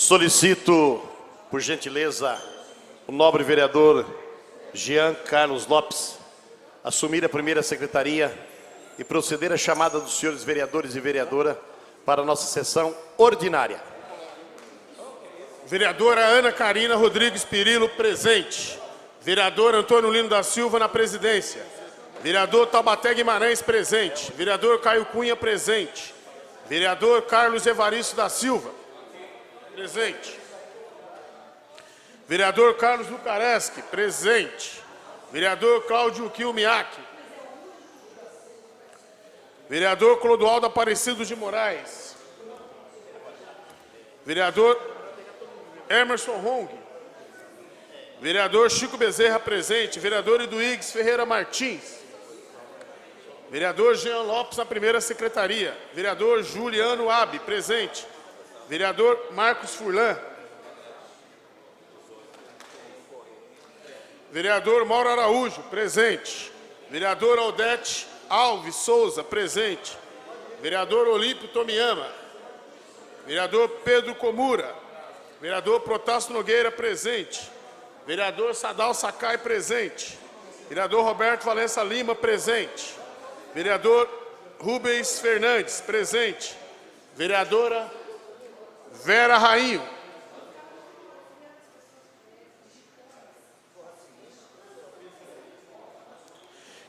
Solicito, por gentileza, o nobre vereador Jean Carlos Lopes assumir a primeira secretaria e proceder à chamada dos senhores vereadores e vereadora para a nossa sessão ordinária. Vereadora Ana Carina Rodrigues Pirillo, presente. Vereador Antônio Lino da Silva, na presidência. Vereador Taubaté Guimarães, presente. Vereador Caio Cunha, presente. Vereador Carlos Evaristo da Silva, presente. Vereador Carlos Lucareschi, presente. Vereador Cláudio Kilmiak. Vereador Clodoaldo Aparecido de Moraes. Vereador Emerson Hong. Vereador Chico Bezerra, presente. Vereador Eduígues Ferreira Martins. Vereador Jean Lopes, na primeira secretaria. Vereador Juliano Abi, presente. Vereador Marcos Furlan. Vereador Mauro Araújo, presente. Vereador Aldete Alves Souza, presente. Vereador Olímpio Tomiyama. Vereador Pedro Komura. Vereador Protásio Nogueira, presente. Vereador Sadal Sakai, presente. Vereador Roberto Valença Lima, presente. Vereador Rubens Fernandes, presente. Vereadora Vera Rainho.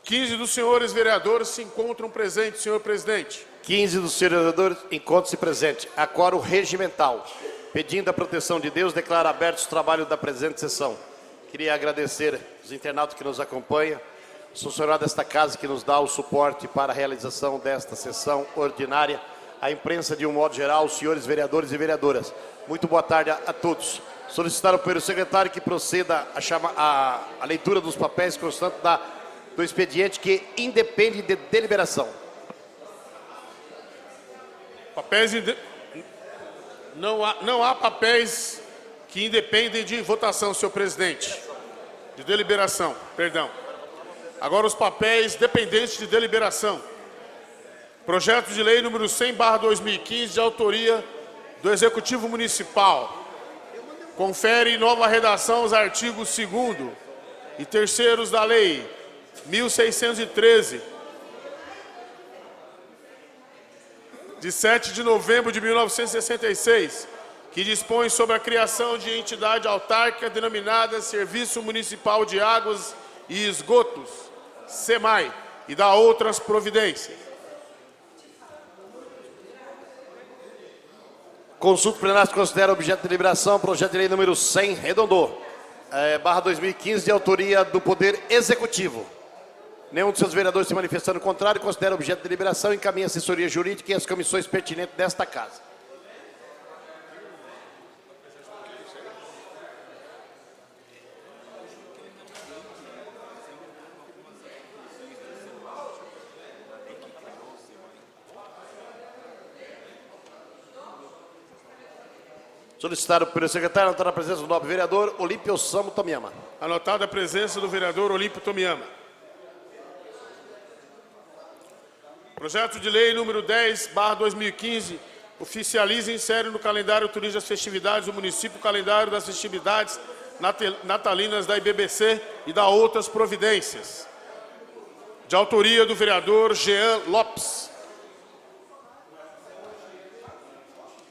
Quinze dos senhores vereadores se encontram presentes, senhor presidente. 15 dos senhores vereadores encontram-se presentes. Acoro regimental. Pedindo a proteção de Deus, declaro abertos os trabalhos da presente sessão. Queria agradecer os internautas que nos acompanham, os funcionários desta casa que nos dá o suporte para a realização desta sessão ordinária, a imprensa de um modo geral, os senhores vereadores e vereadoras. Muito boa tarde a todos. Solicitar ao primeiro secretário que proceda a leitura dos papéis constantes do expediente que independe de deliberação. Papéis Não há papéis que independem de votação, senhor presidente. De deliberação, perdão. Agora os papéis dependentes de deliberação. Projeto de lei número 100/2015, de autoria do Executivo Municipal. Confere nova redação aos artigos 2º e 3º da lei 1613, de 7 de novembro de 1966, que dispõe sobre a criação de entidade autárquica denominada Serviço Municipal de Águas e Esgotos, SEMAI, e da outras providências. Consulta plenária se considera objeto de deliberação projeto de lei número 100, redondou, /2015, de autoria do Poder Executivo. Nenhum dos seus vereadores se manifestando contrário, considera objeto de deliberação e encaminha a assessoria jurídica e as comissões pertinentes desta casa. Solicitar o primeiro secretário anotar a presença do nobre vereador Olímpio Samu Tomiyama. Anotada a presença do vereador Olímpio Tomiyama. Projeto de lei número 10/2015 oficializa e insere no calendário turístico das festividades do município o calendário das festividades natalinas da IBBC e da outras providências. De autoria do vereador Jean Lopes.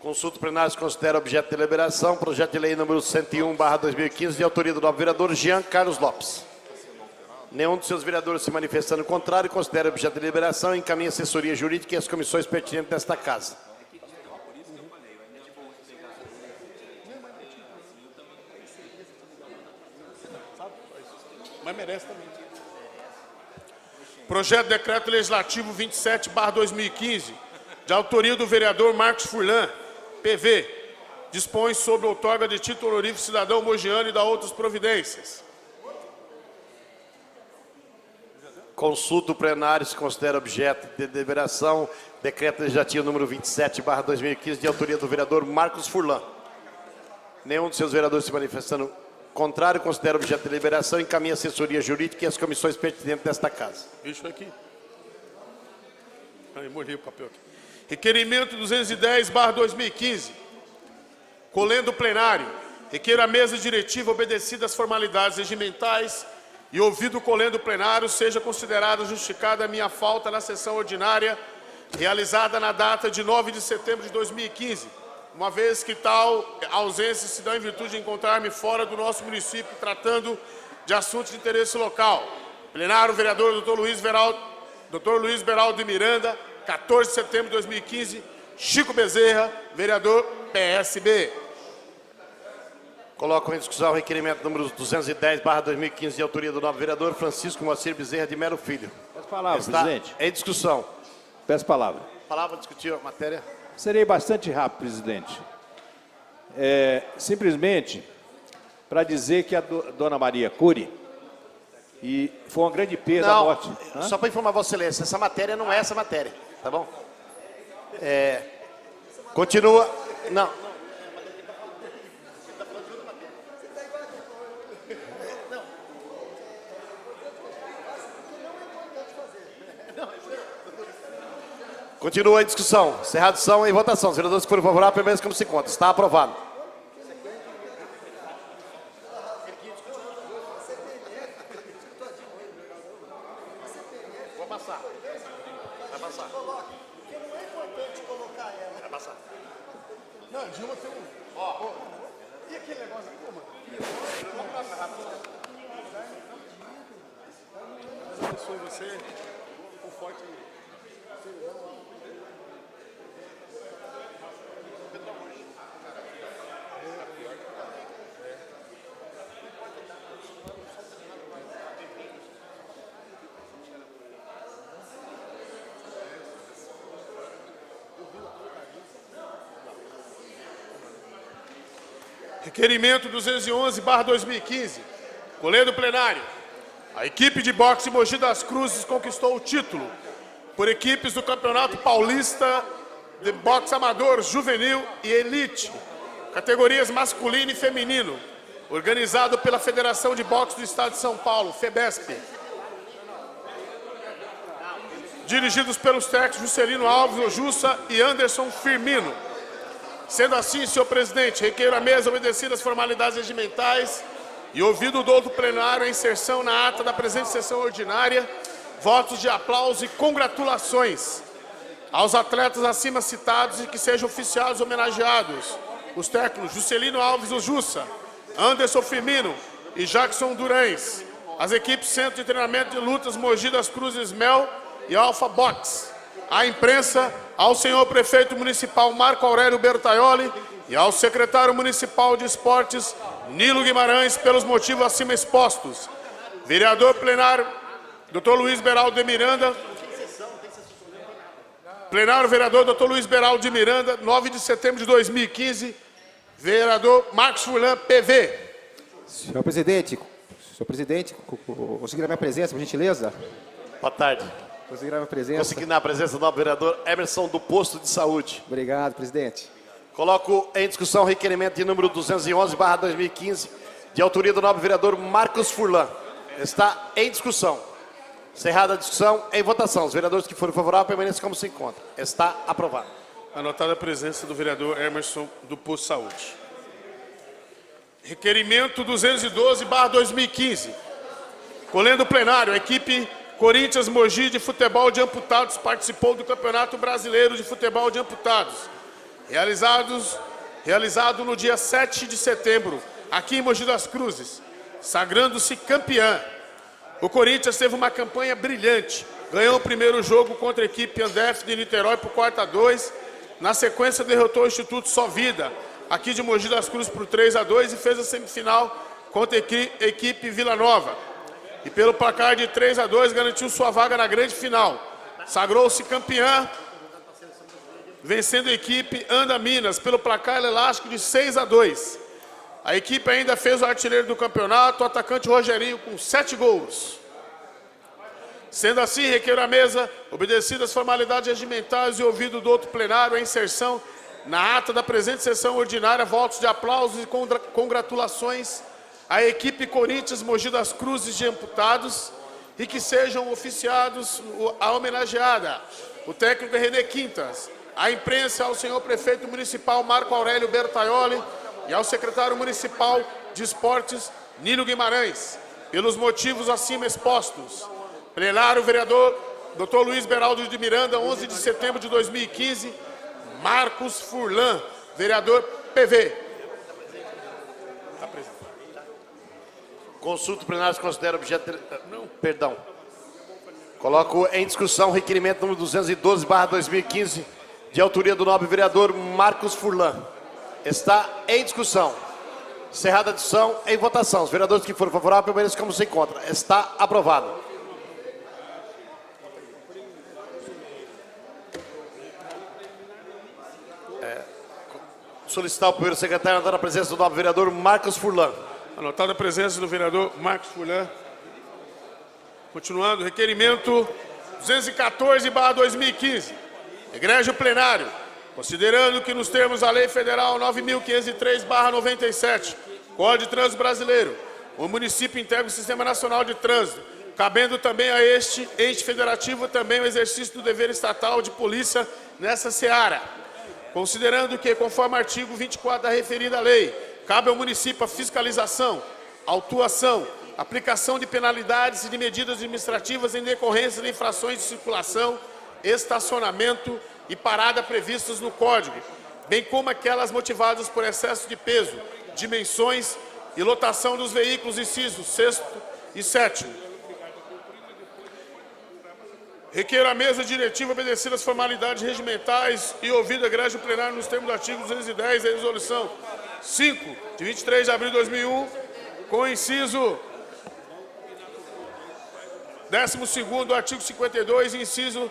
Consulta plenária se considera objeto de deliberação projeto de lei número 101/2015, de autoria do nobre vereador Jean Carlos Lopes. Nenhum dos seus vereadores se manifestando contrário, considera objeto de deliberação e encaminha a assessoria jurídica e as comissões pertinentes desta casa. Mas merece também. Projeto de decreto legislativo 27/2015, de autoria do vereador Marcos Furlan, PV, dispõe sobre outorga de título honorífico cidadão mogiano e da outras providências. Consulta plenário se considera objeto de deliberação decreto legislativo número 27/2015, de autoria do vereador Marcos Furlan. Nenhum dos seus vereadores se manifestando contrário, considera objeto de deliberação e encaminha a assessoria jurídica e as comissões pertinentes desta casa. Isso aqui. Aí, molhei o papel aqui. Requerimento 210/2015, Colendo o plenário, requeiro a mesa diretiva obedecida às formalidades regimentais e ouvido o colendo o plenário, seja considerada justificada a minha falta na sessão ordinária realizada na data de 9 de setembro de 2015, uma vez que tal ausência se dá em virtude de encontrar-me fora do nosso município tratando de assuntos de interesse local. Plenário, vereador Dr. Luiz Beraldo de Miranda, 14 de setembro de 2015, Chico Bezerra, vereador PSB. Coloco em discussão o requerimento número 210/2015, de autoria do nobre vereador Francisco Moacir Bezerra de Melo Filho. Peço palavra, Está presidente. em discussão. Peço palavra. Palavra discutir a matéria. Serei bastante rápido, presidente. Simplesmente para dizer que a dona Maria Cury, e foi uma grande perda a morte. Não, só para informar Vossa Excelência, essa matéria não é essa matéria, tá bom? Continua. Não. Continua a discussão. Encerrada a discussão e votação. Os vereadores que forem favoráveis, permaneçam como se encontra. Está aprovado. Vou passar. Vai passar. Porque não é importante colocar ela. Vai passar. Não, Dilma tem um. Ó. E aquele negócio aqui, mano? Vamos passar rápido. Deus abençoe você. Um forte. Requerimento 211/2015. Colendo plenário. A equipe de boxe Mogi das Cruzes conquistou o título por equipes do Campeonato Paulista de Boxe Amador, Juvenil e Elite, categorias masculino e feminino, organizado pela Federação de Boxe do Estado de São Paulo, FEBESP. Dirigidos pelos técnicos Juscelino Alves Ojussa e Anderson Firmino. Sendo assim, senhor presidente, requeiro a mesa obedecida às formalidades regimentais e ouvido o douto plenário a inserção na ata da presente sessão ordinária, votos de aplauso e congratulações aos atletas acima citados e que sejam oficiados homenageados os técnicos Juscelino Alves Ojussa, Anderson Firmino e Jackson Durães, as equipes Centro de Treinamento de Lutas Mogi das Cruzes Mel e Alfa Box, à imprensa, ao senhor prefeito municipal Marco Aurélio Bertaioli e ao secretário municipal de esportes Nilo Guimarães pelos motivos acima expostos. Vereador plenário Dr. Luiz Beraldo de Miranda. Plenário vereador Dr. Luiz Beraldo de Miranda, 9 de setembro de 2015. Vereador Marcos Furlan, PV. Senhor presidente, conseguiram a minha presença, por gentileza? Boa tarde. Conseguiram a minha presença? Consegui na presença do nobre vereador Emerson do Posto de Saúde. Obrigado, presidente. Coloco em discussão o requerimento de número 211/2015, de autoria do nobre vereador Marcos Furlan. Está em discussão. Encerrada a discussão, em votação. Os vereadores que forem favoráveis permaneçam como se encontram. Está aprovado. Anotada a presença do vereador Emerson do Posto de Saúde. Requerimento 212/2015. Colendo o plenário, a equipe Corinthians Mogi de Futebol de Amputados participou do Campeonato Brasileiro de Futebol de Amputados, realizado no dia 7 de setembro, aqui em Mogi das Cruzes, sagrando-se campeã. O Corinthians teve uma campanha brilhante, ganhou o primeiro jogo contra a equipe Andef de Niterói por 4-2, na sequência derrotou o Instituto Só Vida, aqui de Mogi das Cruzes por 3-2 e fez a semifinal contra a equipe Vila Nova. E pelo placar de 3-2 garantiu sua vaga na grande final. Sagrou-se campeã, vencendo a equipe Anda Minas pelo placar elástico de 6-2. A equipe ainda fez o artilheiro do campeonato, o atacante Rogerinho, com 7 gols. Sendo assim, requeiro a mesa, obedecidas as formalidades regimentais e ouvido do outro plenário, a inserção na ata da presente sessão ordinária, votos de aplausos e congratulações à equipe Corinthians Mogi das Cruzes de Amputados e que sejam oficiados a homenageada, o técnico René Quintas, a imprensa, ao senhor prefeito municipal Marco Aurélio Bertaioli e ao secretário municipal de esportes, Nílio Guimarães, pelos motivos acima expostos. Plenário, vereador Dr. Luiz Beraldo de Miranda, 11 de setembro de 2015, Marcos Furlan, vereador PV. Consulta plenária se considera objeto... Não, perdão. Coloco em discussão o requerimento número 212/2015, de autoria do nobre vereador Marcos Furlan. Está em discussão. Encerrada a discussão, em votação. Os vereadores que forem favoráveis permaneçam como se encontra. Está aprovado. Solicitar ao primeiro secretário anotar a presença do nobre vereador Marcos Furlan. Anotada a presença do vereador Marcos Furlan. Continuando, requerimento 214/2015. Egrégio plenário, considerando que nos termos da Lei Federal 9.503/97, Código de Trânsito Brasileiro, o município integra o Sistema Nacional de Trânsito, cabendo também a este ente federativo também o exercício do dever estatal de polícia nessa seara. Considerando que, conforme o artigo 24 da referida lei, cabe ao município a fiscalização, autuação, aplicação de penalidades e de medidas administrativas em decorrência de infrações de circulação, estacionamento e parada previstas no Código, bem como aquelas motivadas por excesso de peso, dimensões e lotação dos veículos, incisos 6º e 7º. Requer a mesa diretiva obedecer às formalidades regimentais e ouvir o egrégio plenário nos termos do artigo 210 da resolução 5, de 23 de abril de 2001, com o inciso 12º do artigo 52 e inciso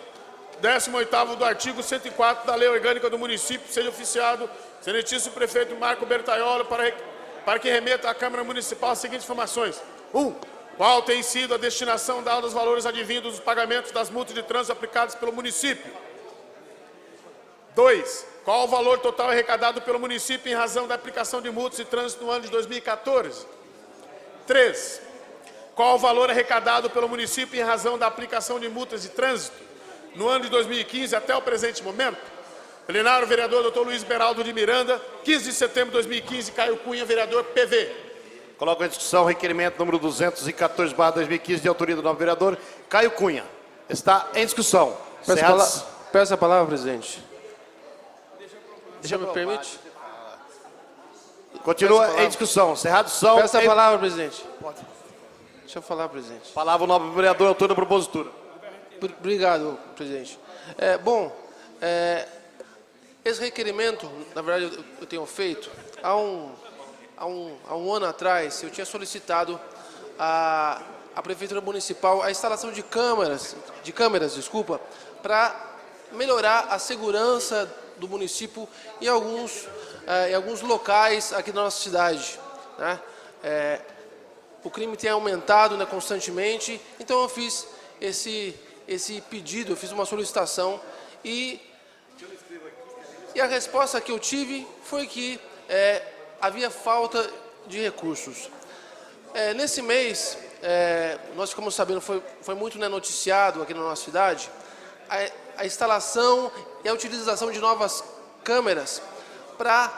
18º do artigo 104 da Lei Orgânica do Município, seja oficiado excelentíssimo prefeito Marco Bertaiolo para que remeta à Câmara Municipal as seguintes informações. 1. Qual tem sido a destinação dada aos valores advindos dos pagamentos das multas de trânsito aplicadas pelo município? 2. Qual o valor total arrecadado pelo município em razão da aplicação de multas de trânsito no ano de 2014? 3. Qual o valor arrecadado pelo município em razão da aplicação de multas de trânsito no ano de 2015 até o presente momento? Plenário, vereador Dr. Luiz Beraldo de Miranda, 15 de setembro de 2015, Caio Cunha, vereador PV. Coloco em discussão o requerimento número 214/2015, de autoria do novo vereador Caio Cunha. Está em discussão. Peço a palavra, presidente. Deixa me permite? Continua em discussão. Encerrada a discussão. Peço a palavra, presidente. Deixa eu falar, presidente. Palavra o nobre vereador, autor da propositura. Obrigado, presidente. Esse requerimento, na verdade, eu tenho feito há um ano atrás. Eu tinha solicitado à Prefeitura Municipal a instalação de câmeras, para melhorar a segurança do município em alguns locais aqui da nossa cidade, né? O crime tem aumentado, né, constantemente, então eu fiz esse pedido, eu fiz uma solicitação e a resposta que eu tive foi que havia falta de recursos. Nesse mês, nós ficamos sabendo, foi muito, né, noticiado aqui na nossa cidade, a instalação e a utilização de novas câmeras para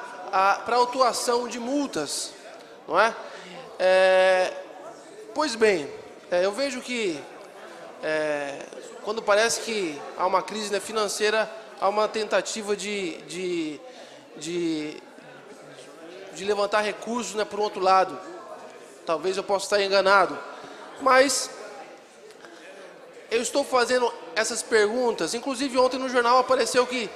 autuação de multas, não é? Pois bem, eu vejo que quando parece que há uma crise, né, financeira, há uma tentativa de levantar recursos, né, por um outro lado. Talvez eu possa estar enganado, mas eu estou fazendo essas perguntas. Inclusive, ontem no jornal apareceu que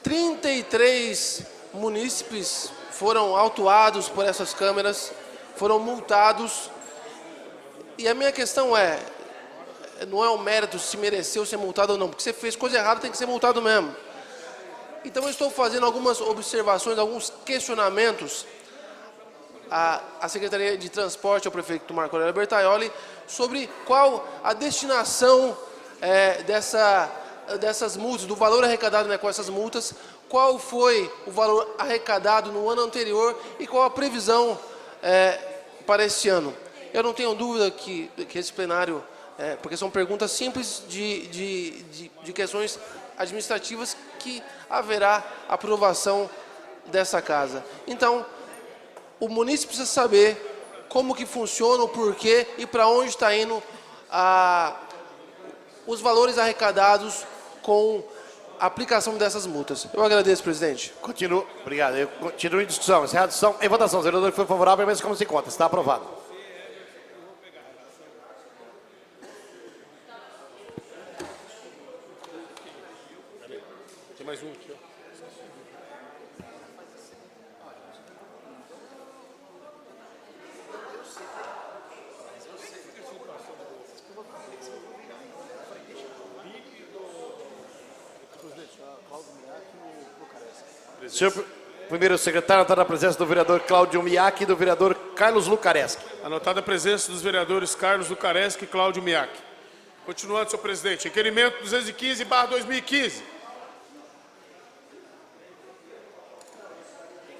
33 munícipes foram autuados por essas câmeras, foram multados. E a minha questão não é o mérito se mereceu ser multado ou não, porque você fez coisa errada, tem que ser multado mesmo. Então eu estou fazendo algumas observações, alguns questionamentos à Secretaria de Transporte, ao prefeito Marco Aurélio Bertaioli, sobre qual a destinação dessas multas, do valor arrecadado, né, com essas multas, qual foi o valor arrecadado no ano anterior e qual a previsão para este ano. Eu não tenho dúvida que esse plenário, porque são perguntas simples de questões administrativas, que haverá aprovação dessa casa. Então, o munícipe precisa saber como que funciona, o porquê e para onde está indo os valores arrecadados com a aplicação dessas multas. Eu agradeço, presidente. Continuo. Obrigado. Eu continuo em discussão. Encerrada a discussão. Em votação. O vereador que foi favorável, permaneça como se encontra. Está aprovado. Tem mais um aqui, ó. Senhor primeiro secretário, anotada a presença do vereador Cláudio Miak e do vereador Carlos Lucareschi. Anotada a presença dos vereadores Carlos Lucareschi e Cláudio Miak. Continuando, senhor presidente. Requerimento 215/2015.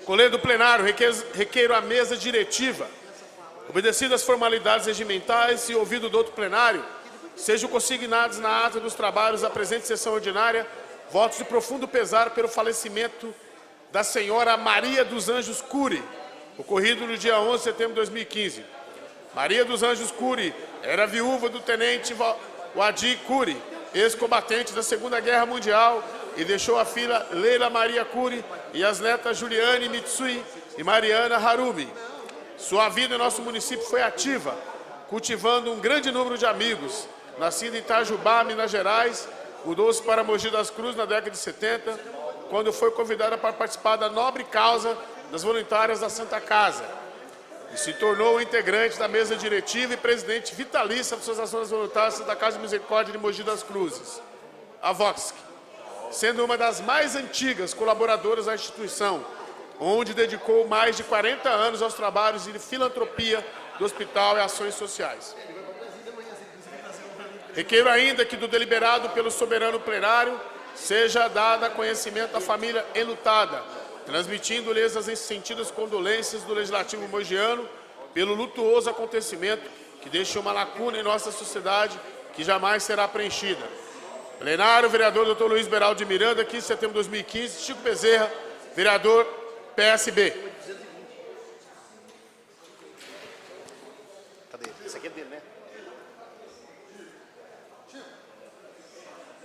Colher do plenário, requeiro a mesa diretiva, obedecidas as formalidades regimentais e ouvido do outro plenário, sejam consignados na ata dos trabalhos da presente sessão ordinária votos de profundo pesar pelo falecimento da senhora Maria dos Anjos Cury, ocorrido no dia 11 de setembro de 2015. Maria dos Anjos Cury era viúva do tenente Wadi Cury, ex-combatente da Segunda Guerra Mundial, e deixou a filha Leila Maria Cury e as netas Juliane Mitsui e Mariana Harumi. Sua vida em nosso município foi ativa, cultivando um grande número de amigos. Nascida em Itajubá, Minas Gerais, mudou-se para Mogi das Cruzes na década de 70, quando foi convidada para participar da nobre causa das voluntárias da Santa Casa. E se tornou integrante da mesa diretiva e presidente vitalício da Associação das Voluntárias da Casa de Misericórdia de Mogi das Cruzes, a VOSC, sendo uma das mais antigas colaboradoras da instituição, onde dedicou mais de 40 anos aos trabalhos de filantropia do hospital e ações sociais. Requeiro ainda que do deliberado pelo soberano plenário seja dada a conhecimento da família enlutada, transmitindo-lhes as sentidas condolências do Legislativo mogiano pelo lutuoso acontecimento que deixa uma lacuna em nossa sociedade que jamais será preenchida. Plenário, vereador Dr. Luiz Beraldo de Miranda, 15 de setembro de 2015, Chico Bezerra, vereador PSB. Cadê? Esse aqui é dele, né?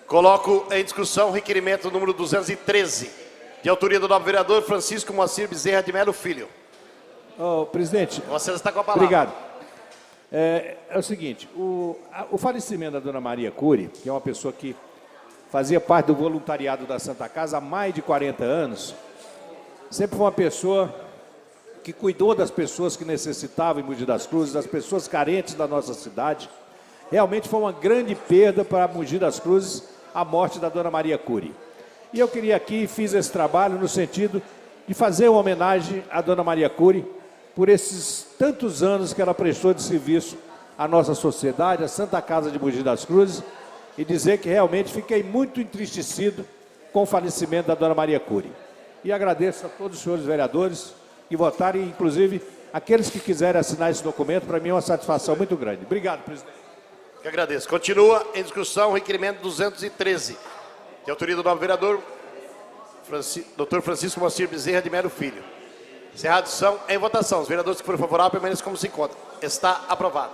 Coloco em discussão o requerimento número 213, de autoria do novo vereador Francisco Moacir Bezerra de Melo Filho. Presidente, Você está com a palavra. obrigado. É o seguinte, o falecimento da dona Maria Cury, que é uma pessoa que fazia parte do voluntariado da Santa Casa há mais de 40 anos, sempre foi uma pessoa que cuidou das pessoas que necessitavam em Mogi das Cruzes, das pessoas carentes da nossa cidade. Realmente foi uma grande perda para Mogi das Cruzes a morte da dona Maria Cury. E eu queria aqui, fiz esse trabalho no sentido de fazer uma homenagem à dona Maria Cury por esses tantos anos que ela prestou de serviço à nossa sociedade, à Santa Casa de Mogi das Cruzes, e dizer que realmente fiquei muito entristecido com o falecimento da dona Maria Cury. E agradeço a todos os senhores vereadores que votaram, e inclusive aqueles que quiserem assinar esse documento, para mim é uma satisfação muito grande. Obrigado, presidente. Que agradeço. Continua em discussão o requerimento 213, de autoria do novo vereador Dr. Francisco Moacir Bezerra de Melo Filho. Encerrada a discussão, em votação. Os vereadores que forem favoráveis permaneçam como se encontram. Está aprovado.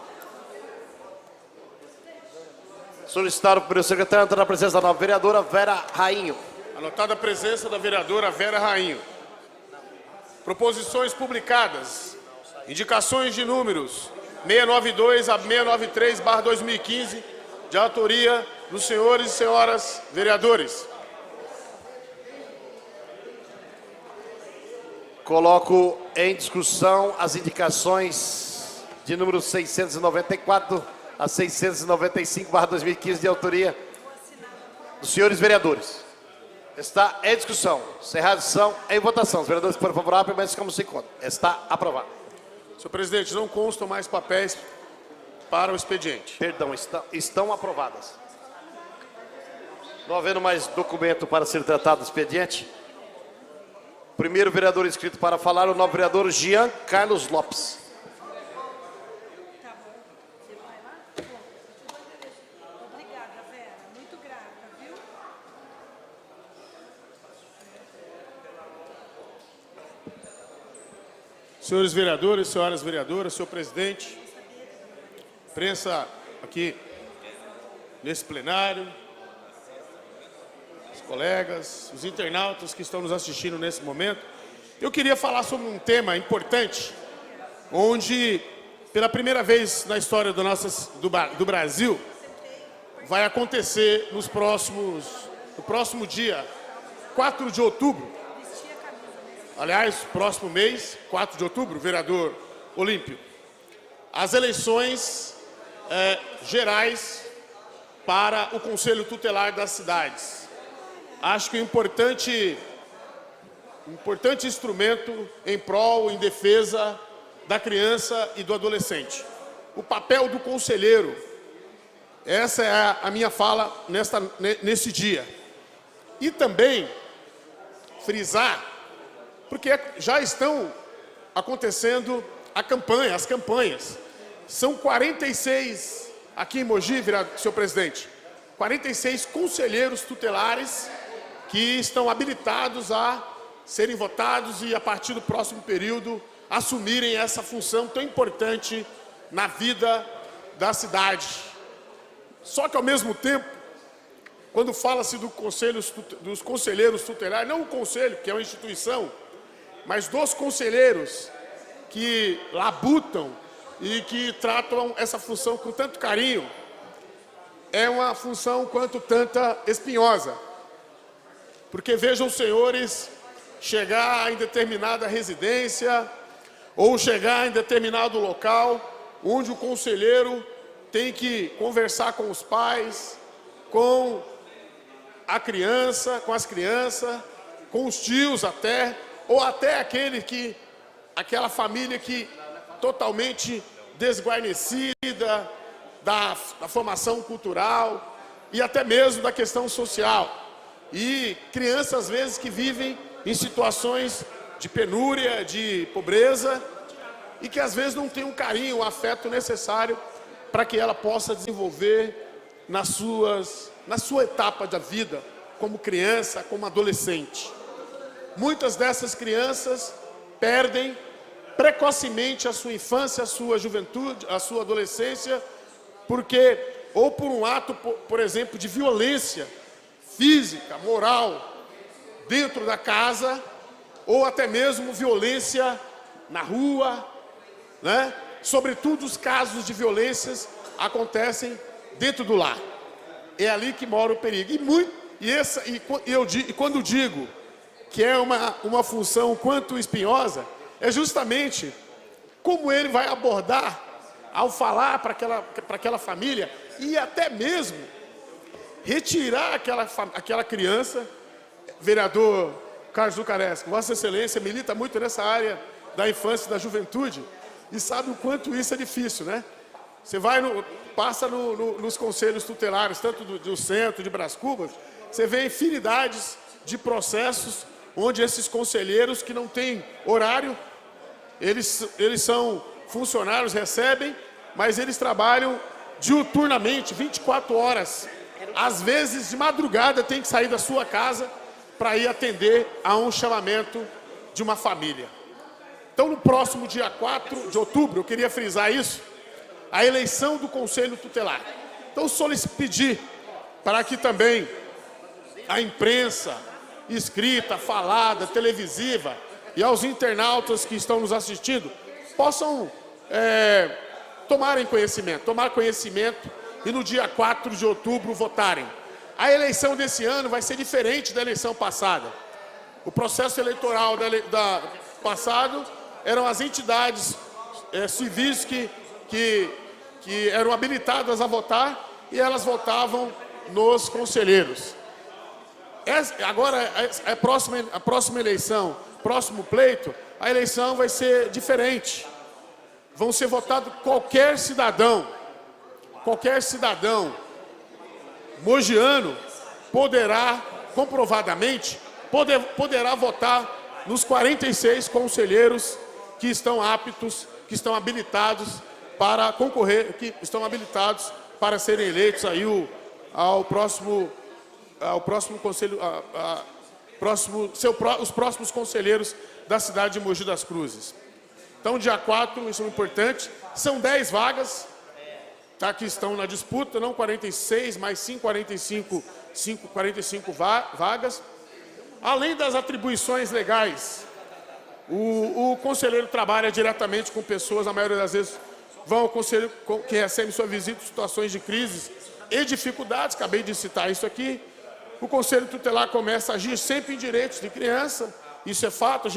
Solicitado pelo secretário, entra na presença da nova vereadora Vera Rainho. Anotada a presença da vereadora Vera Rainho. Proposições publicadas. Indicações de números 692 a 693/2015, de autoria dos senhores e senhoras vereadores. Coloco em discussão as indicações de número 694 a 695/2015, de autoria dos senhores vereadores. Está em discussão. Encerrada a discussão, em votação. Os vereadores que forem favoráveis permanecem como se encontram. Está aprovado. Senhor presidente, não constam mais papéis para o expediente. Perdão, estão aprovadas. Não havendo mais documento para ser tratado do expediente, primeiro vereador inscrito para falar, o novo vereador Jean Carlos Lopes. Obrigada, Vera. Muito grata, viu? senhores vereadores, senhoras vereadoras, senhor presidente, imprensa aqui nesse plenário, os colegas, os internautas que estão nos assistindo nesse momento. Eu queria falar sobre um tema importante, onde, pela primeira vez na história do Brasil, vai acontecer no próximo dia 4 de outubro, aliás, próximo mês, 4 de outubro, vereador Olímpio, as eleições gerais para o Conselho Tutelar das cidades. Acho que um importante instrumento em prol, em defesa da criança e do adolescente. O papel do conselheiro, essa é a minha fala nesse dia. E também frisar, porque já estão acontecendo as campanhas. São 46, aqui em Mogi, senhor presidente, 46 conselheiros tutelares que estão habilitados a serem votados e, a partir do próximo período, assumirem essa função tão importante na vida da cidade. Só que, ao mesmo tempo, quando fala-se dos conselheiros tutelares, não o conselho, que é uma instituição, mas dos conselheiros que labutam e que tratam essa função com tanto carinho, é uma função quanto tanta espinhosa. Porque vejam os senhores chegar em determinada residência ou chegar em determinado local onde o conselheiro tem que conversar com os pais, com as crianças, com os tios até, ou até aquela família que totalmente desguarnecida da formação cultural e até mesmo da questão social. E crianças, às vezes, que vivem em situações de penúria, de pobreza, e que às vezes não tem um carinho, um afeto necessário para que ela possa desenvolver na sua etapa da vida, como criança, como adolescente. Muitas dessas crianças perdem precocemente a sua infância, a sua juventude, a sua adolescência, porque, ou por um ato, por exemplo, de violência física, moral, dentro da casa, ou até mesmo violência na rua, né? Sobretudo os casos de violências acontecem dentro do lar. É ali que mora o perigo. E quando digo que é uma função quanto espinhosa, é justamente como ele vai abordar ao falar para aquela família e até mesmo retirar aquela criança. Vereador Carlos Zucaresco, Vossa Excelência milita muito nessa área da infância e da juventude e sabe o quanto isso é difícil, né? Você passa nos conselhos tutelares, tanto do centro, de Brás Cubas, você vê infinidades de processos onde esses conselheiros que não têm horário, eles são funcionários, recebem, mas eles trabalham diuturnamente, 24 horas. Às vezes, de madrugada, tem que sair da sua casa para ir atender a um chamamento de uma família. Então, no próximo dia 4 de outubro, eu queria frisar isso, a eleição do Conselho Tutelar. Então, pedir para que também a imprensa escrita, falada, televisiva e aos internautas que estão nos assistindo possam tomar conhecimento e no dia 4 de outubro votarem. A eleição desse ano vai ser diferente da eleição passada. O processo eleitoral passado eram as entidades civis que eram habilitadas a votar e elas votavam nos conselheiros. Agora, a próxima eleição, próximo pleito, a eleição vai ser diferente. Vão ser votados qualquer cidadão mogiano poderá, comprovadamente, poderá votar nos 46 conselheiros que estão aptos, que estão habilitados para concorrer, que estão habilitados para serem eleitos aí ao próximo conselho, os próximos conselheiros da cidade de Mogi das Cruzes. Então, dia 4, isso é importante, são 10 vagas, tá, que estão na disputa, não 46, mas sim 45 vagas. Além das atribuições legais, o conselheiro trabalha diretamente com pessoas, a maioria das vezes vão ao conselheiro que recebe sua visita em situações de crises e dificuldades, acabei de citar isso aqui. O conselho tutelar começa a agir sempre em direitos de criança, isso é fato,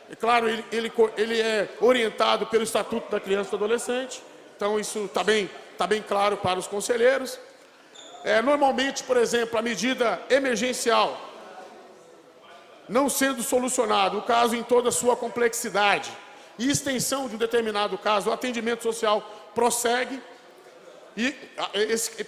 é claro, ele é orientado pelo Estatuto da Criança e do Adolescente, então isso está bem claro para os conselheiros. Normalmente, por exemplo, a medida emergencial, não sendo solucionado o caso em toda a sua complexidade e extensão de um determinado caso, o atendimento social prossegue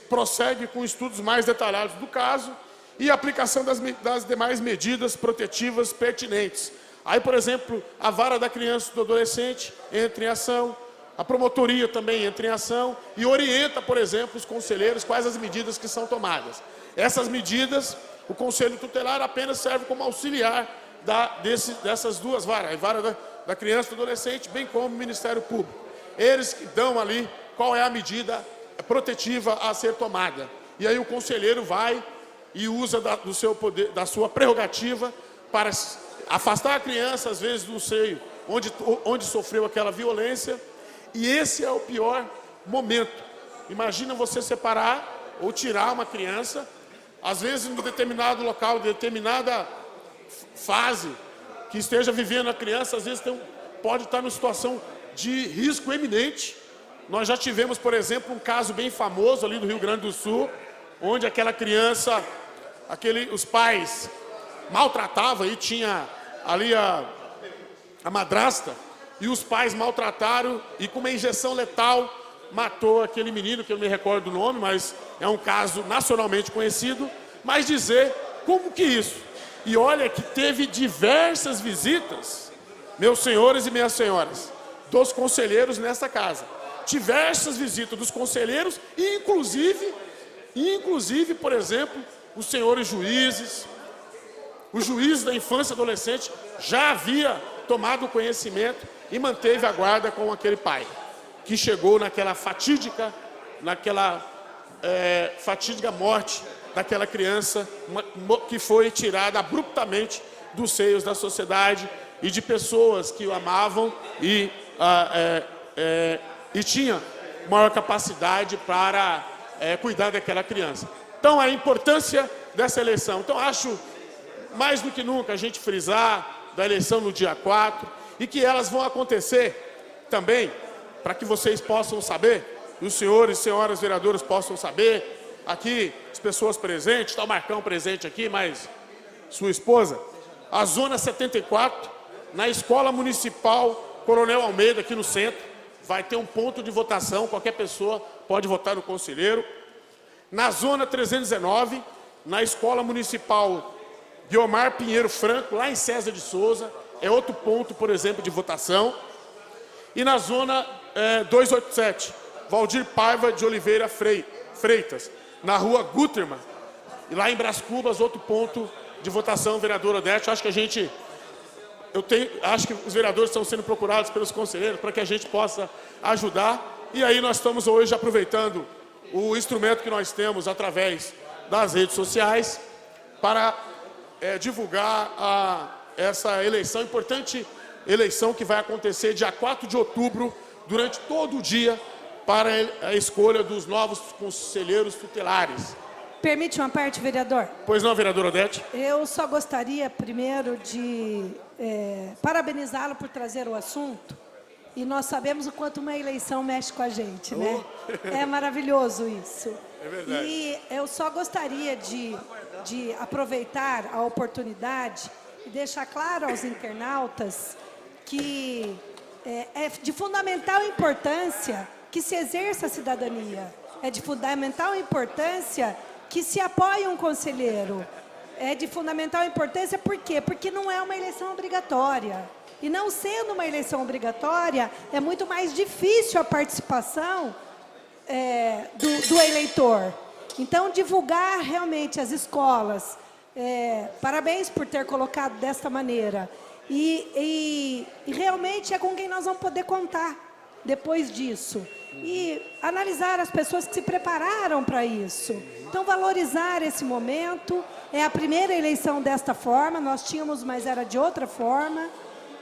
prossegue com estudos mais detalhados do caso e aplicação das demais medidas protetivas pertinentes. Aí, por exemplo, a vara da criança e do adolescente entra em ação, a promotoria também entra em ação e orienta, por exemplo, os conselheiros quais as medidas que são tomadas. Essas medidas, o conselho tutelar apenas serve como auxiliar dessas duas varas, a vara da criança e do adolescente, bem como o Ministério Público. Eles que dão ali qual é a medida protetiva a ser tomada. E aí o conselheiro vai e usa do seu poder, da sua prerrogativa para afastar a criança, às vezes, do seio onde sofreu aquela violência. E esse é o pior momento. Imagina você separar ou tirar uma criança, às vezes em um determinado local, determinada fase que esteja vivendo a criança, às vezes pode estar numa situação de risco eminente. Nós já tivemos, por exemplo, um caso bem famoso ali do Rio Grande do Sul, onde aquela criança, os pais maltratavam, e tinha ali a madrasta, e os pais maltrataram e com uma injeção letal matou aquele menino, que eu não me recordo do nome, mas é um caso nacionalmente conhecido. Mas dizer como que isso? E olha que teve diversas visitas, meus senhores e minhas senhoras, dos conselheiros nesta casa. Diversas visitas dos conselheiros e inclusive, por exemplo, os senhores juízes, o juiz da infância e adolescente já havia tomado conhecimento e manteve a guarda com aquele pai, que chegou naquela fatídica morte daquela criança que foi tirada abruptamente dos seios da sociedade e de pessoas que o amavam e tinha maior capacidade para cuidar daquela criança. Então, a importância dessa eleição. Então, acho mais do que nunca a gente frisar da eleição no dia 4 e que elas vão acontecer também, para que vocês possam saber, e os senhores e senhoras vereadores possam saber, aqui as pessoas presentes, está o Marcão presente aqui, mas sua esposa, a Zona 74, na Escola Municipal Coronel Almeida, aqui no centro, vai ter um ponto de votação, qualquer pessoa pode votar no conselheiro. Na Zona 319, na Escola Municipal Guiomar Pinheiro Franco, lá em César de Souza, é outro ponto, por exemplo, de votação. E na Zona 287, Valdir Paiva de Oliveira Freitas, na Rua Gutermann, e lá em Brás Cubas, outro ponto de votação, vereador Odete. Acho que acho que os vereadores estão sendo procurados pelos conselheiros para que a gente possa ajudar. E aí nós estamos hoje aproveitando o instrumento que nós temos através das redes sociais para divulgar essa eleição, importante eleição que vai acontecer dia 4 de outubro, durante todo o dia, para a escolha dos novos conselheiros tutelares. Permite uma parte, vereador? Pois não, vereador Odete? Eu só gostaria, primeiro, de parabenizá-lo por trazer o assunto. E nós sabemos o quanto uma eleição mexe com a gente, né? É maravilhoso isso. É verdade. E eu só gostaria de aproveitar a oportunidade e deixar claro aos internautas que é de fundamental importância que se exerça a cidadania. É de fundamental importância que se apoie um conselheiro. É de fundamental importância por quê? Porque não é uma eleição obrigatória. E não sendo uma eleição obrigatória, é muito mais difícil a participação do eleitor. Então, divulgar realmente as escolas, Parabéns por ter colocado desta maneira. E realmente é com quem nós vamos poder contar depois disso. E analisar as pessoas que se prepararam para isso. Então, valorizar esse momento. É a primeira eleição desta forma, nós tínhamos, mas era de outra forma.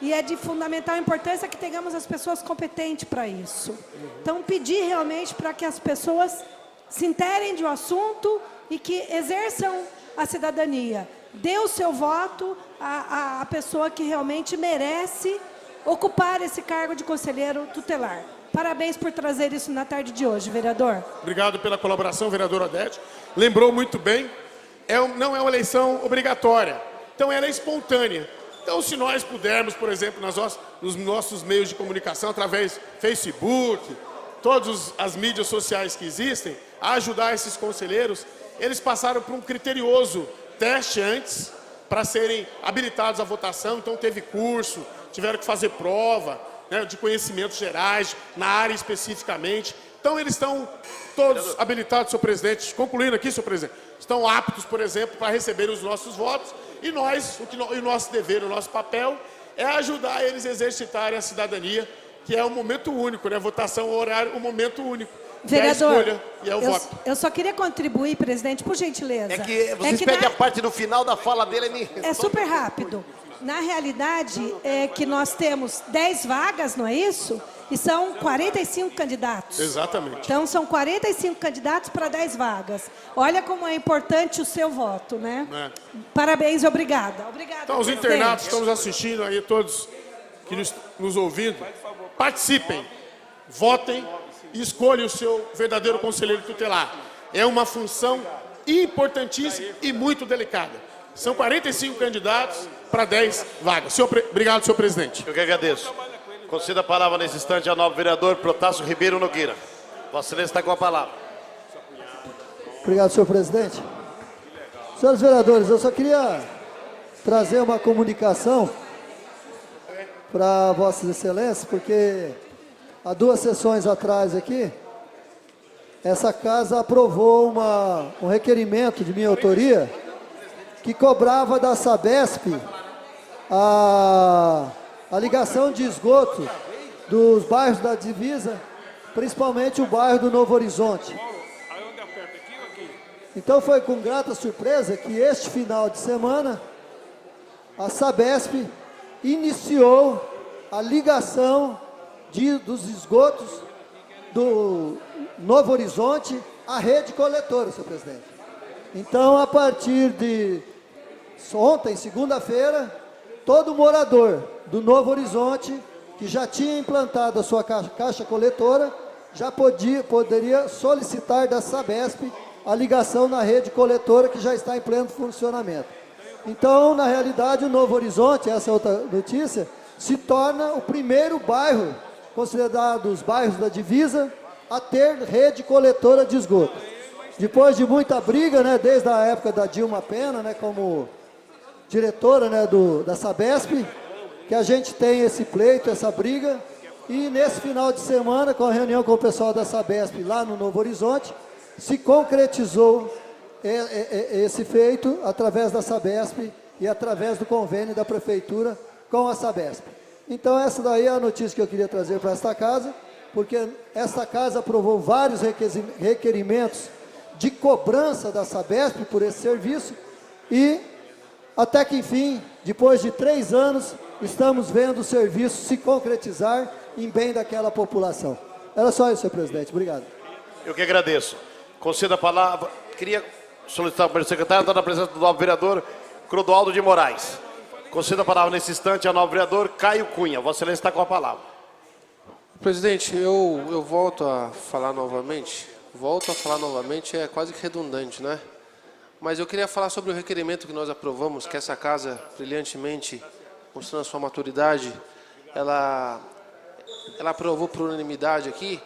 E é de fundamental importância que tenhamos as pessoas competentes para isso. Então, pedir realmente para que as pessoas se interem de um assunto e que exerçam a cidadania. Dê o seu voto à pessoa que realmente merece ocupar esse cargo de conselheiro tutelar. Parabéns por trazer isso na tarde de hoje, vereador. Obrigado pela colaboração, vereador Odete. Lembrou muito bem, não é uma eleição obrigatória, então ela é espontânea. Então, se nós pudermos, por exemplo, nos nossos meios de comunicação, através do Facebook, todas as mídias sociais que existem, a ajudar esses conselheiros, eles passaram por um criterioso teste antes para serem habilitados à votação, então teve curso, tiveram que fazer prova, né, de conhecimentos gerais, na área especificamente. Então, eles estão todos habilitados, senhor presidente, concluindo aqui, senhor presidente, estão aptos, por exemplo, para receber os nossos votos, e nós, o nosso dever, o nosso papel, é ajudar eles a exercitarem a cidadania, que é um momento único, né? Votação, horário, um momento único. Vereador, é a escolha e é o voto. Eu só queria contribuir, presidente, por gentileza. É que vocês pedem a parte do final da fala dele. É super rápido. Na realidade, é que nós temos 10 vagas, não é isso? E são 45 candidatos. Exatamente. Então, são 45 candidatos para 10 vagas. Olha como é importante o seu voto, né? Parabéns e obrigada. Obrigada, então, os presidente. internautas que estão nos assistindo aí, todos que nos ouvindo, participem, votem e escolham o seu verdadeiro conselheiro tutelar. É uma função importantíssima e muito delicada. São 45 candidatos para 10 vagas. Obrigado, senhor presidente. Eu que agradeço. Conceda a palavra nesse instante ao novo vereador Protássio Ribeiro Nogueira. Vossa Excelência está com a palavra. Obrigado, senhor presidente. Senhores vereadores, eu só queria trazer uma comunicação para Vossas Excelências, porque há 2 sessões atrás aqui, essa casa aprovou um requerimento de minha autoria que cobrava da Sabesp a ligação de esgoto dos bairros da divisa, principalmente o bairro do Novo Horizonte. Então foi com grata surpresa que este final de semana a Sabesp iniciou a ligação dos esgotos do Novo Horizonte à rede coletora, senhor presidente. Então, a partir de ontem, segunda-feira, todo morador do Novo Horizonte que já tinha implantado a sua caixa coletora já poderia solicitar da Sabesp a ligação na rede coletora que já está em pleno funcionamento. Então, na realidade, o Novo Horizonte, essa é outra notícia, se torna o primeiro bairro, considerado os bairros da divisa, a ter rede coletora de esgoto. Depois de muita briga, né, desde a época da Dilma Pena, né, como diretora, né, da Sabesp, que a gente tem esse pleito, essa briga, e nesse final de semana, com a reunião com o pessoal da Sabesp lá no Novo Horizonte, se concretizou esse feito através da Sabesp e através do convênio da Prefeitura com a Sabesp. Então, essa daí é a notícia que eu queria trazer para esta casa, porque esta casa aprovou vários requerimentos de cobrança da Sabesp por esse serviço e, até que, enfim, depois de 3 anos, estamos vendo o serviço se concretizar em bem daquela população. Era só isso, senhor presidente. Obrigado. Eu que agradeço. Conceda a palavra. Queria solicitar para o secretário, estar na presença do novo vereador Clodoaldo de Moraes. Conceda a palavra nesse instante ao novo vereador Caio Cunha. Vossa Excelência está com a palavra. Presidente, eu volto a falar novamente. Volto a falar novamente, é quase que redundante, né? Mas eu queria falar sobre o requerimento que nós aprovamos, que essa casa, brilhantemente, mostrando a sua maturidade, ela aprovou por unanimidade aqui,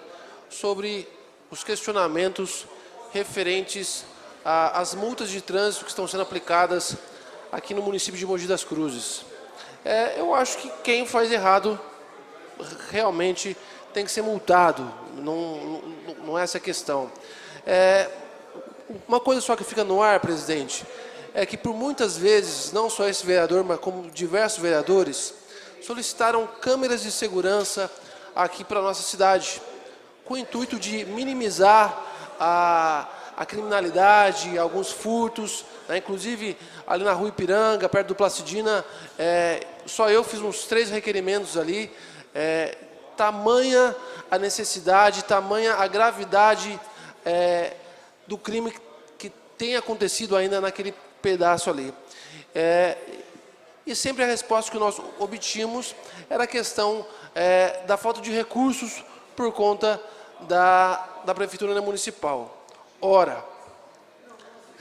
sobre os questionamentos referentes às multas de trânsito que estão sendo aplicadas aqui no município de Mogi das Cruzes. Eu acho que quem faz errado realmente tem que ser multado, não é essa a questão. Uma coisa só que fica no ar, presidente, é que por muitas vezes, não só esse vereador, mas como diversos vereadores, solicitaram câmeras de segurança aqui para a nossa cidade, com o intuito de minimizar a criminalidade, alguns furtos, né? Inclusive ali na rua Ipiranga, perto do Placidina, só eu fiz uns 3 requerimentos ali, tamanha a necessidade, tamanha a gravidade do crime que tem acontecido ainda naquele pedaço ali. E sempre a resposta que nós obtínhamos era a questão da falta de recursos por conta da Prefeitura Municipal. Ora,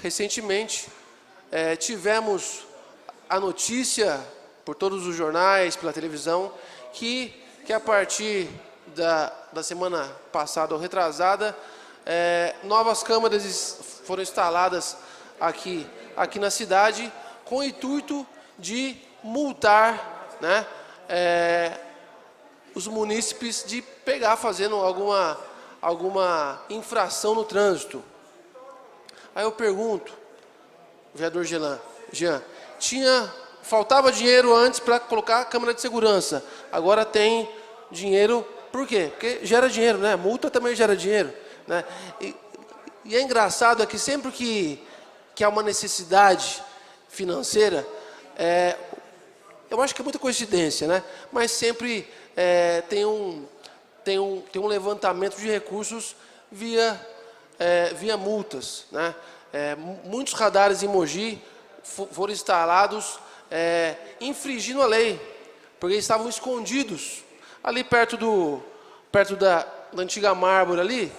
recentemente tivemos a notícia por todos os jornais, pela televisão, que a partir da semana passada ou retrasada, novas câmeras foram instaladas aqui na cidade com o intuito de multar, né, os munícipes de pegar fazendo alguma infração no trânsito. Aí eu pergunto, vereador Jean, faltava dinheiro antes para colocar a câmera de segurança, agora tem dinheiro, por quê? Porque gera dinheiro, né? Multa também gera dinheiro, né? E é engraçado que sempre que há uma necessidade financeira, eu acho que é muita coincidência, né? Mas sempre tem um levantamento de recursos via multas, né? Muitos radares em Mogi foram instalados infringindo a lei, porque estavam escondidos ali perto da antiga Mármore ali,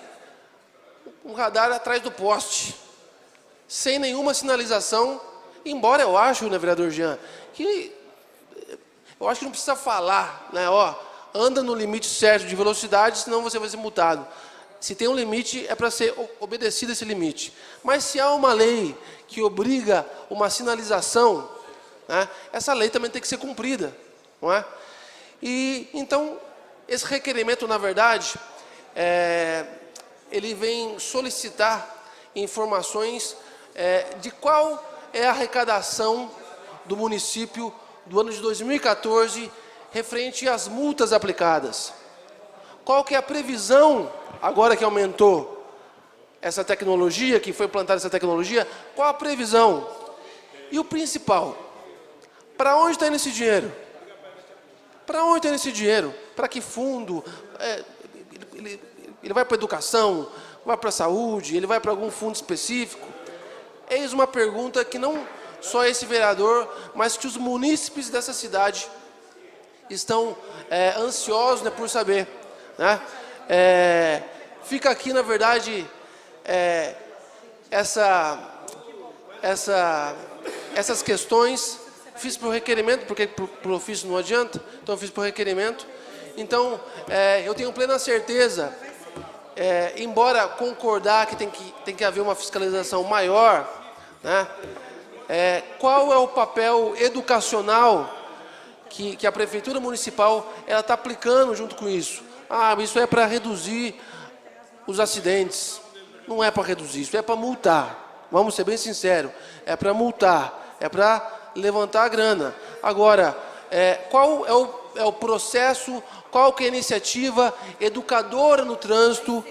um radar atrás do poste, sem nenhuma sinalização, embora eu acho, né, vereador Jean, que eu acho que não precisa falar, né, anda no limite certo de velocidade, senão você vai ser multado. Se tem um limite, é para ser obedecido esse limite. Mas se há uma lei que obriga uma sinalização, né, essa lei também tem que ser cumprida, não é? E então esse requerimento, na verdade, ele vem solicitar informações de qual é a arrecadação do município do ano de 2014 referente às multas aplicadas. Qual que é a previsão, agora que aumentou essa tecnologia, que foi implantada essa tecnologia, qual a previsão? E o principal, para onde está indo esse dinheiro? Para onde está indo esse dinheiro? Para que fundo? Ele vai para a educação? Vai para a saúde? Ele vai para algum fundo específico? Eis uma pergunta que não só esse vereador, mas que os munícipes dessa cidade estão ansiosos, né, por saber, né? Fica aqui, na verdade, essas questões. Fiz por requerimento, porque por ofício não adianta, então eu fiz por requerimento. Então, eu tenho plena certeza, embora concordar que tem que haver uma fiscalização maior, né, qual é o papel educacional que a Prefeitura Municipal está aplicando junto com isso? Isso é para reduzir os acidentes. Não é para reduzir, isso é para multar. Vamos ser bem sinceros, é para multar, é para levantar a grana. Agora, qual é o processo, qual que é a iniciativa educadora no trânsito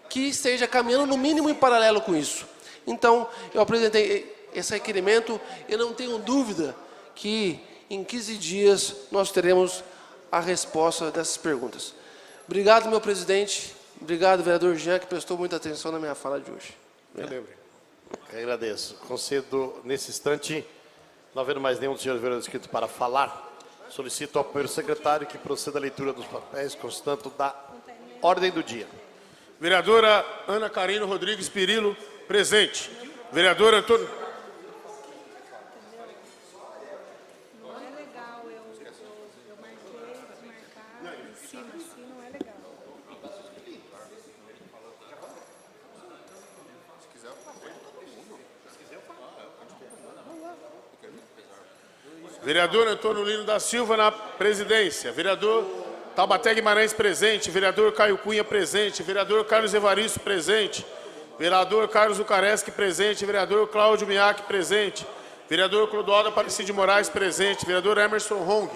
que esteja caminhando no mínimo em paralelo com isso? Então, eu apresentei esse requerimento e não tenho dúvida que em 15 dias nós teremos a resposta dessas perguntas. Obrigado, meu presidente. Obrigado, vereador Jean, que prestou muita atenção na minha fala de hoje. Eu agradeço. Concedo, nesse instante, não havendo mais nenhum dos senhores vereadores inscritos para falar, solicito ao primeiro secretário que proceda à leitura dos papéis constando da ordem do dia. Vereadora Ana Carina Rodrigues Pirillo, presente. Vereador Antônio... Não é legal eu marcar em cima, assim não é legal. Vereador Antônio Lino da Silva na presidência. Vereador Taubaté Guimarães presente. Vereador Caio Cunha presente. Vereador Carlos Evaristo presente. Vereador Carlos Ucareschi presente. Vereador Cláudio Miak presente. Vereador Clodoaldo Aparecido de Moraes, presente. Vereador Emerson Hong.